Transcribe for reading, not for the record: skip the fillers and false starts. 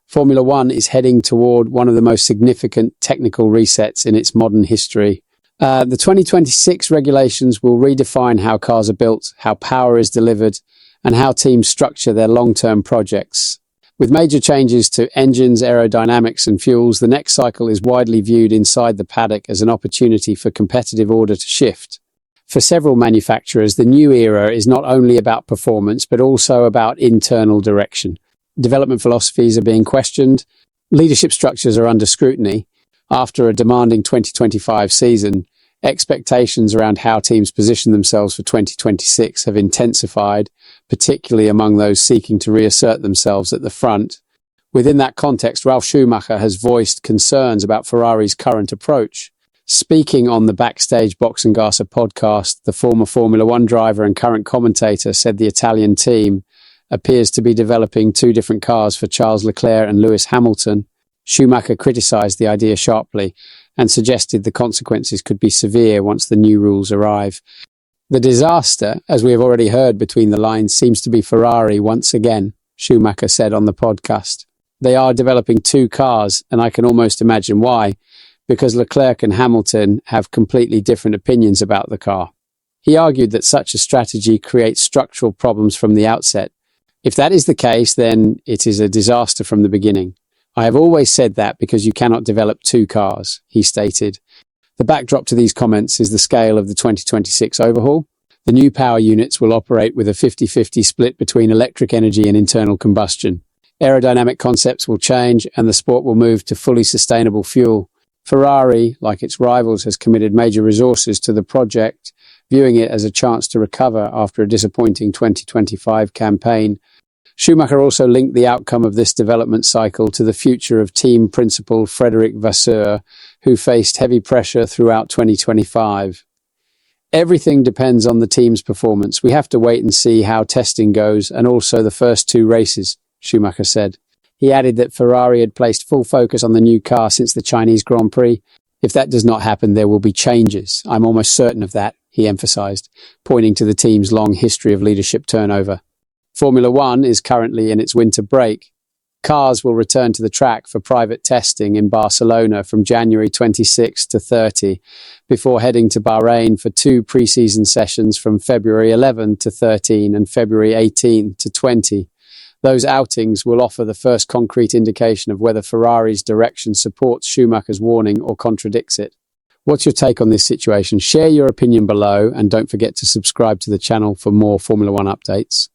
Formula One is heading toward one of the most significant technical resets in its modern history. The 2026 regulations will redefine how cars are built, how power is delivered, and how teams structure their long-term projects. With major changes to engines, aerodynamics, and fuels, the next cycle is widely viewed inside the paddock as an opportunity for competitive order to shift. For several manufacturers, the new era is not only about performance, but also about internal direction. Development philosophies are being questioned. Leadership structures are under scrutiny. After a demanding 2025 season, expectations around how teams position themselves for 2026 have intensified, particularly among those seeking to reassert themselves at the front. Within that context, Ralf Schumacher has voiced concerns about Ferrari's current approach. Speaking on the Backstage Box and Garza podcast, the former Formula One driver and current commentator said the Italian team appears to be developing two different cars for Charles Leclerc and Lewis Hamilton. Schumacher criticized the idea sharply and suggested the consequences could be severe once the new rules arrive. The disaster, as we have already heard between the lines, seems to be Ferrari once again, Schumacher said on the podcast. They are developing two cars, and I can almost imagine why, because Leclerc and Hamilton have completely different opinions about the car. He argued that such a strategy creates structural problems from the outset. If that is the case, then it is a disaster from the beginning. I have always said that because you cannot develop two cars, he stated. The backdrop to these comments is the scale of the 2026 overhaul. The new power units will operate with a 50-50 split between electric energy and internal combustion. Aerodynamic concepts will change and the sport will move to fully sustainable fuel. Ferrari, like its rivals, has committed major resources to the project, viewing it as a chance to recover after a disappointing 2025 campaign. Schumacher also linked the outcome of this development cycle to the future of team principal Frédéric Vasseur, who faced heavy pressure throughout 2025. Everything depends on the team's performance. We have to wait and see how testing goes, and also the first two races, Schumacher said. He added that Ferrari had placed full focus on the new car since the Chinese Grand Prix. If that does not happen, there will be changes. I'm almost certain of that, he emphasized, pointing to the team's long history of leadership turnover. Formula One is currently in its winter break. Cars will return to the track for private testing in Barcelona from January 26 to 30, before heading to Bahrain for two pre-season sessions from February 11 to 13 and February 18 to 20. Those outings will offer the first concrete indication of whether Ferrari's direction supports Schumacher's warning or contradicts it. What's your take on this situation? Share your opinion below and don't forget to subscribe to the channel for more Formula One updates.